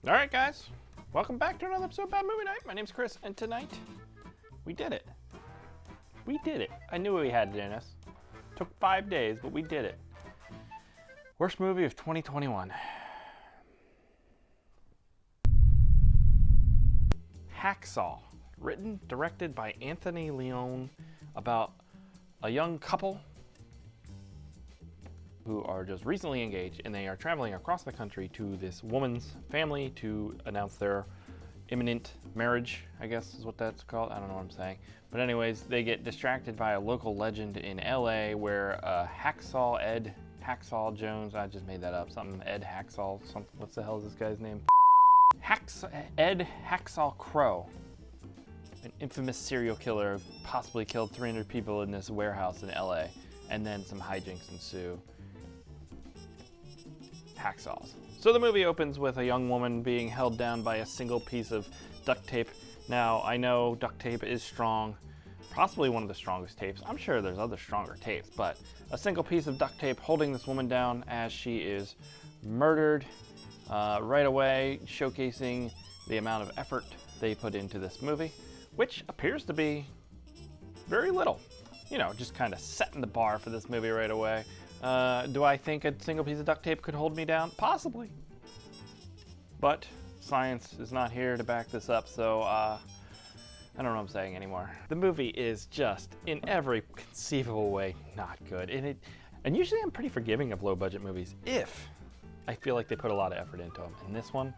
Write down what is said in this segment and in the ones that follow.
All right, guys. Welcome back to another episode of Bad Movie Night. My name's Chris, and tonight, we did it. We did it. I knew we had it in us. Took 5 days, but we did it. Worst movie of 2021. Hacksaw. Written, directed by Anthony Leone, about a young couple who are just recently engaged, and they are traveling across the country to this woman's family to announce their imminent marriage, I guess is what that's called. I don't know what I'm saying. But anyways, they get distracted by a local legend in LA where Ed Hacksaw Jones, I just made that up, Ed Hacksaw, what's the hell is this guy's name? Ed Hacksaw Crow, an infamous serial killer, possibly killed 300 people in this warehouse in LA, and then some hijinks ensue. Hacksaws. So the movie opens with a young woman being held down by a single piece of duct tape. Now, I know duct tape is strong, possibly one of the strongest tapes. I'm sure there's other stronger tapes, but a single piece of duct tape holding this woman down as she is murdered right away, showcasing the amount of effort they put into this movie, which appears to be very little. You know, just kind of setting the bar for this movie right away. Do I think a single piece of duct tape could hold me down? Possibly. But science is not here to back this up, so I don't know what I'm saying anymore. The movie is just, in every conceivable way, not good. And usually I'm pretty forgiving of low-budget movies if I feel like they put a lot of effort into them. And this one,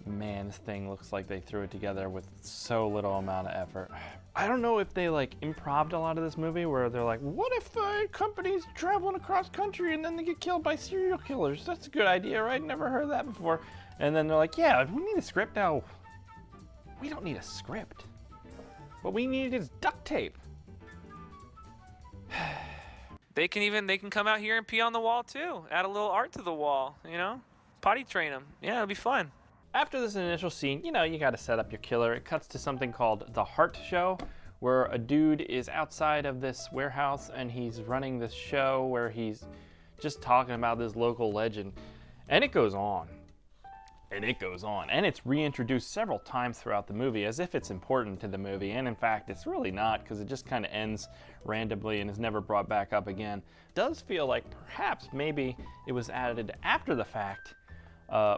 man, this thing looks like they threw it together with so little amount of effort. I don't know if they like improv'd a lot of this movie where they're like, what if companies traveling across country and then they get killed by serial killers? That's a good idea, right? Never heard that before. And then they're like, yeah, we need a script now. We don't need a script. What we need is duct tape. They can come out here and pee on the wall too. Add a little art to the wall, you know? Potty train them. Yeah, it'll be fun. After this initial scene, you know, you gotta set up your killer. It cuts to something called The Heart Show, where a dude is outside of this warehouse and he's running this show where he's just talking about this local legend. And it goes on. And it goes on. And it's reintroduced several times throughout the movie as if it's important to the movie. And in fact, it's really not, because it just kind of ends randomly and is never brought back up again. It does feel like perhaps maybe it was added after the fact,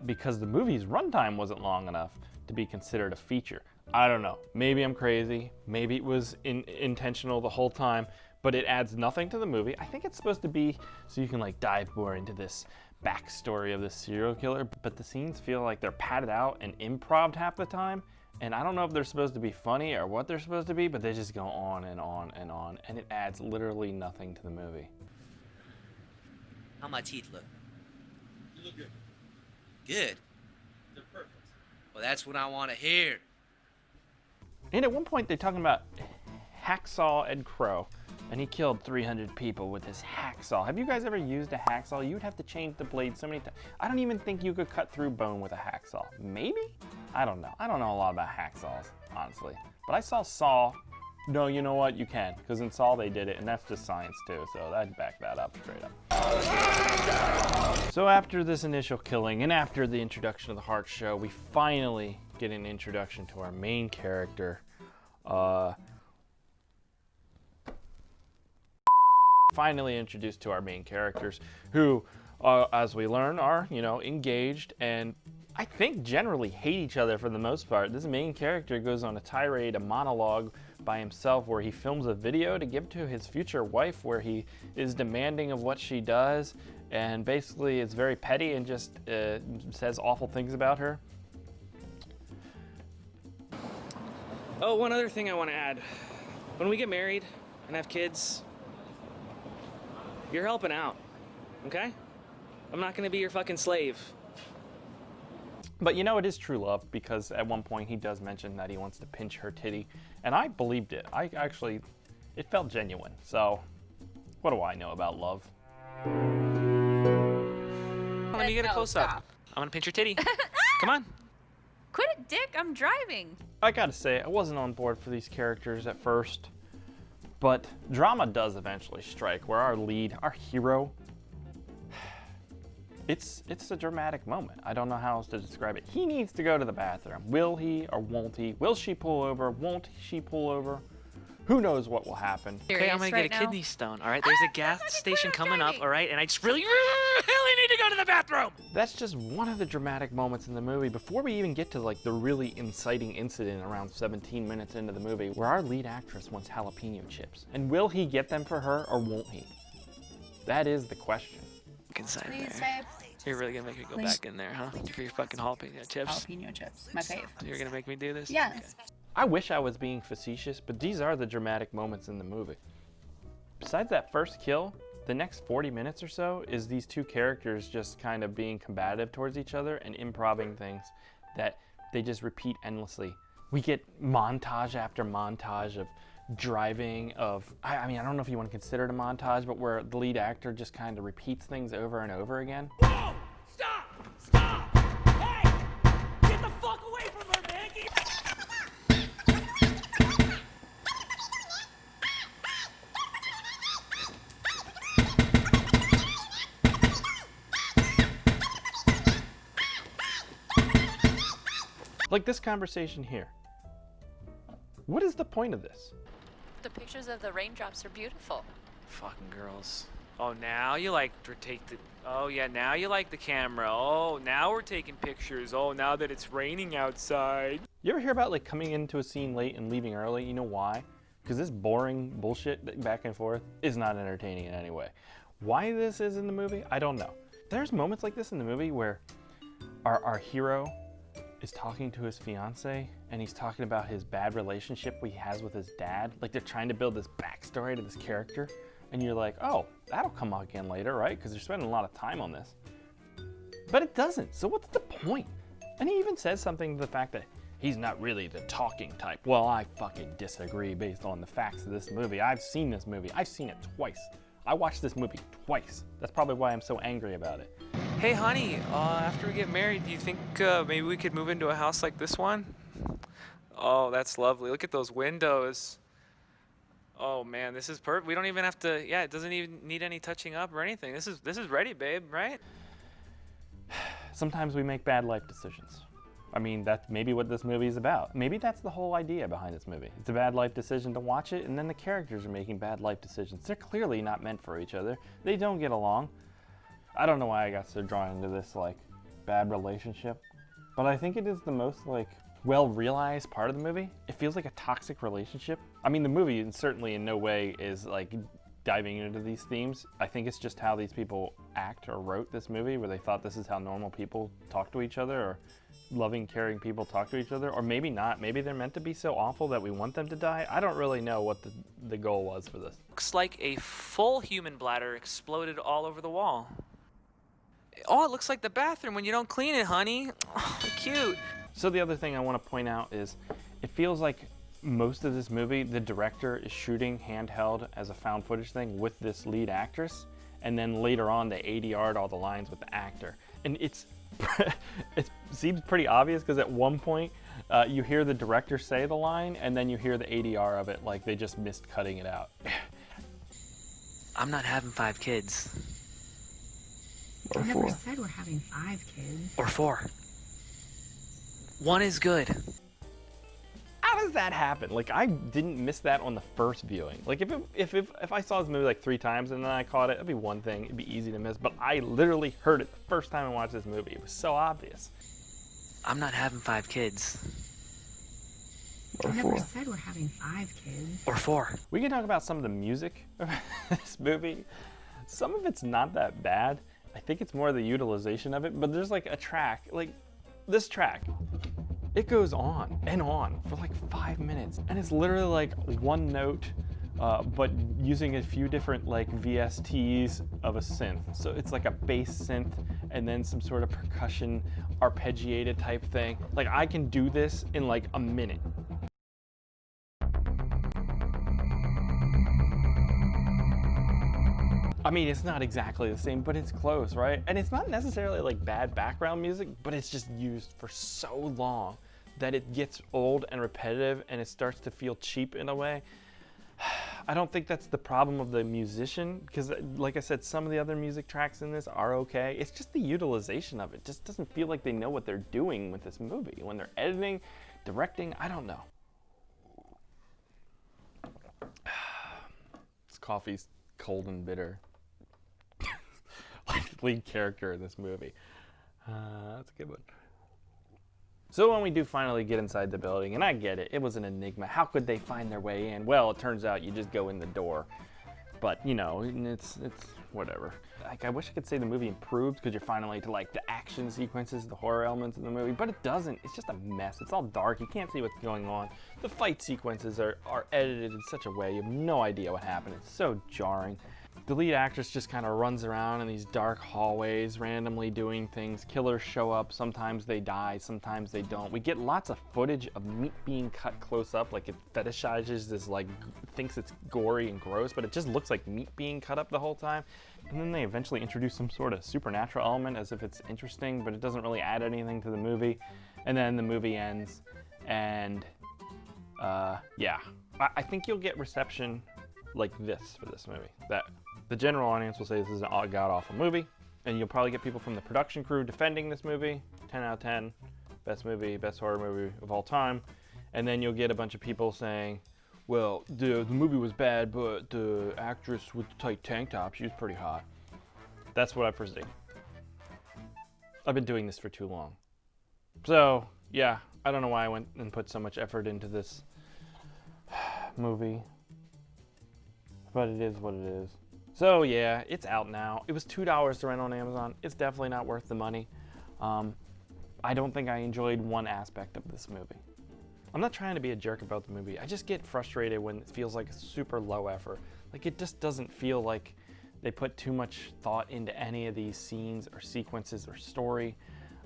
because the movie's runtime wasn't long enough to be considered a feature. I don't know. Maybe I'm crazy. Maybe it was intentional the whole time, but it adds nothing to the movie. I think it's supposed to be so you can like dive more into this backstory of this serial killer, but the scenes feel like they're padded out and improv'd half the time, and I don't know if they're supposed to be funny or what they're supposed to be, but they just go on and on and on, and it adds literally nothing to the movie. How my teeth look? You look good. Good. They're perfect. Well, that's what I want to hear. And at one point they're talking about Hacksaw Ed Crow, and he killed 300 people with his hacksaw. Have you guys ever used a hacksaw? You'd have to change the blade so many times. I don't even think you could cut through bone with a hacksaw. Maybe? I don't know. I don't know a lot about hacksaws, honestly. But I saw Saw. No, you know what? You can, because in Saw they did it, and that's just science too, so I'd back that up straight up. So after this initial killing, and after the introduction of the Heart Show, we finally get an introduction to our main character. Finally introduced to our main characters, who, as we learn, are, you know, engaged and I think generally hate each other for the most part. This main character goes on a tirade, a monologue by himself where he films a video to give to his future wife where he is demanding of what she does, and basically it's very petty and just says awful things about her. Oh, one other thing I want to add. When we get married and have kids, you're helping out, okay? I'm not gonna be your fucking slave. But you know, it is true love, because at one point he does mention that he wants to pinch her titty, and I believed it. It felt genuine. So, what do I know about love? Let me get a close-up. Stop. I'm gonna pinch your titty. Come on. Quit it, Dick. I'm driving. I gotta say, I wasn't on board for these characters at first, but drama does eventually strike, where our lead, our hero, It's a dramatic moment. I don't know how else to describe it. He needs to go to the bathroom. Will he or won't he? Will she pull over? Won't she pull over? Who knows what will happen? Okay, I'm gonna get a kidney stone, all right? There's a gas station coming up, all right? And I just really need to go to the bathroom! That's just one of the dramatic moments in the movie before we even get to like the really inciting incident around 17 minutes into the movie where our lead actress wants jalapeno chips. And will he get them for her or won't he? That is the question. Inside Please, there. babe. You're really gonna make me go back in there, huh? For your fucking jalapeno chips? Jalapeno chips, my fave. You're gonna make me do this? Yes. Okay. I wish I was being facetious, but these are the dramatic moments in the movie. Besides that first kill, the next 40 minutes or so is these two characters just kind of being combative towards each other and improvising things that they just repeat endlessly. We get montage after montage of driving, I mean, I don't know if you want to consider it a montage, but where the lead actor just kind of repeats things over and over again. Whoa! Stop! Stop! Hey! Get the fuck away from her, man! Like this conversation here. What is the point of this? The pictures of the raindrops are beautiful. Fucking girls. Oh, now you like to take the... Oh, yeah, now you like the camera. Oh, now we're taking pictures. Oh, now that it's raining outside. You ever hear about like coming into a scene late and leaving early? You know why? Because this boring bullshit back and forth is not entertaining in any way. Why this is in the movie, I don't know. There's moments like this in the movie where our hero is talking to his fiance and he's talking about his bad relationship he has with his dad. Like they're trying to build this backstory to this character. And you're like, oh, that'll come out again later, right? Because they're spending a lot of time on this. But it doesn't, so what's the point? And he even says something to the fact that he's not really the talking type. Well, I fucking disagree based on the facts of this movie. I've seen this movie. I've seen it twice. I watched this movie twice. That's probably why I'm so angry about it. Hey, honey, after we get married, do you think maybe we could move into a house like this one? Oh, that's lovely. Look at those windows. Oh man, this is perfect. We don't even have to, yeah, it doesn't even need any touching up or anything. This is ready, babe, right? Sometimes we make bad life decisions. I mean, that's maybe what this movie is about. Maybe that's the whole idea behind this movie. It's a bad life decision to watch it, and then the characters are making bad life decisions. They're clearly not meant for each other. They don't get along. I don't know why I got so drawn into this, like, bad relationship, but I think it is the most, like, well-realized part of the movie. It feels like a toxic relationship. I mean, the movie certainly in no way is, like, diving into these themes. I think it's just how these people act or wrote this movie, where they thought this is how normal people talk to each other, or loving, caring people talk to each other, or maybe not. Maybe they're meant to be so awful that we want them to die. I don't really know what the goal was for this. Looks like a full human bladder exploded all over the wall. Oh, it looks like the bathroom when you don't clean it, honey. Oh, cute. So the other thing I want to point out is it feels like most of this movie, the director is shooting handheld as a found footage thing with this lead actress, and then later on they ADR'd all the lines with the actor. And it seems pretty obvious because at one point you hear the director say the line and then you hear the ADR of it, like they just missed cutting it out. I'm not having 5 kids. I never said we're having 5 kids. Or 4. 1 is good. How does that happen? Like, I didn't miss that on the first viewing. Like, if I saw this movie like 3 times and then I caught it, it'd be one thing. It'd be easy to miss. But I literally heard it the first time I watched this movie. It was so obvious. I'm not having 5 kids. I never said we're having 5 kids. Or 4. We can talk about some of the music of this movie. Some of it's not that bad. I think it's more the utilization of it. But there's like a track, like this track. It goes on and on for like 5 minutes, and it's literally like one note, but using a few different like VSTs of a synth. So it's like a bass synth and then some sort of percussion arpeggiated type thing. Like, I can do this in like a minute. I mean, it's not exactly the same, but it's close, right? And it's not necessarily like bad background music, but it's just used for so long that it gets old and repetitive and it starts to feel cheap in a way. I don't think that's the problem of the musician, because like I said, some of the other music tracks in this are okay. It's just the utilization of it. Just doesn't feel like they know what they're doing with this movie. When they're editing, directing, I don't know. This coffee's cold and bitter. Like the lead character in this movie. That's a good one. So when we do finally get inside the building, and I get it, it was an enigma. How could they find their way in? Well, it turns out you just go in the door. But, you know, it's whatever. Like, I wish I could say the movie improved because you're finally to, like, the action sequences, the horror elements of the movie, but it doesn't. It's just a mess. It's all dark. You can't see what's going on. The fight sequences are edited in such a way you have no idea what happened. It's so jarring. The lead actress just kind of runs around in these dark hallways, randomly doing things. Killers show up. Sometimes they die. Sometimes they don't. We get lots of footage of meat being cut close up. Like, it fetishizes this, like, thinks it's gory and gross, but it just looks like meat being cut up the whole time. And then they eventually introduce some sort of supernatural element as if it's interesting, but it doesn't really add anything to the movie. And then the movie ends, and yeah. I think you'll get reception like this for this movie. That the general audience will say this is a god-awful movie, and you'll probably get people from the production crew defending this movie, 10 out of 10, best movie, best horror movie of all time, and then you'll get a bunch of people saying, well, the movie was bad, but the actress with the tight tank top, she was pretty hot. That's what I foresee. I've been doing this for too long. So, yeah, I don't know why I went and put so much effort into this movie, but it is what it is. So yeah, it's out now. It was $2 to rent on Amazon. It's definitely not worth the money. I don't think I enjoyed one aspect of this movie. I'm not trying to be a jerk about the movie. I just get frustrated when it feels like a super low effort. Like, it just doesn't feel like they put too much thought into any of these scenes or sequences or story.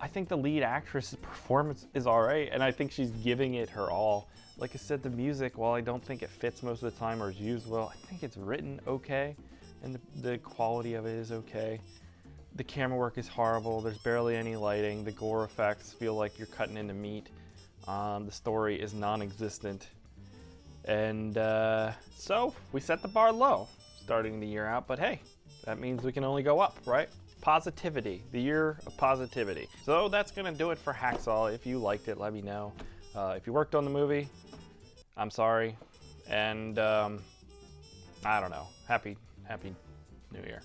I think the lead actress's performance is all right, and I think she's giving it her all. Like I said, the music, while I don't think it fits most of the time or is used well, I think it's written okay. And the quality of it is okay. The camera work is horrible. There's barely any lighting. The gore effects feel like you're cutting into meat. The story is non-existent. And so we set the bar low starting the year out. But hey, that means we can only go up, right? Positivity, the year of positivity. So that's going to do it for Hacksaw. If you liked it, let me know. If you worked on the movie, I'm sorry. And I don't know. Happy New Year.